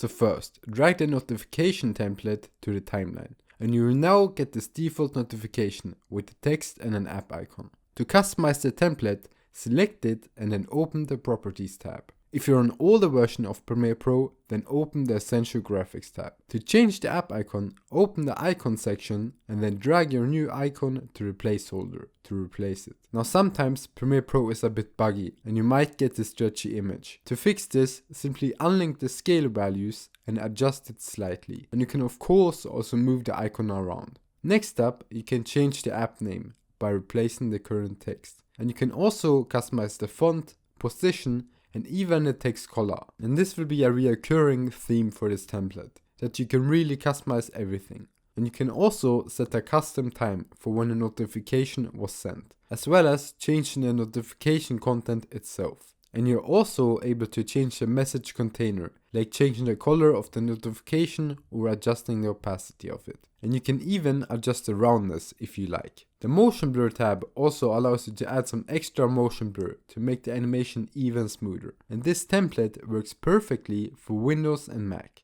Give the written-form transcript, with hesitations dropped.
So first, drag the notification template to the timeline, and you will now get this default notification with the text and an app icon. To customize the template, select it and then open the Properties tab. If you're on older version of Premiere Pro, then open the Essential Graphics tab. To change the app icon, open the icon section and then drag your new icon to the placeholder to replace it. Now sometimes Premiere Pro is a bit buggy and you might get a stretchy image. To fix this, simply unlink the scale values and adjust it slightly. And you can of course also move the icon around. Next up, you can change the app name by replacing the current text. And you can also customize the font, position, and even the text color. And this will be a recurring theme for this template, that you can really customize everything. And you can also set a custom time for when a notification was sent, as well as changing the notification content itself. And you're also able to change the message container, like changing the color of the notification or adjusting the opacity of it. And you can even adjust the roundness if you like. The motion blur tab also allows you to add some extra motion blur to make the animation even smoother. And this template works perfectly for Windows and Mac.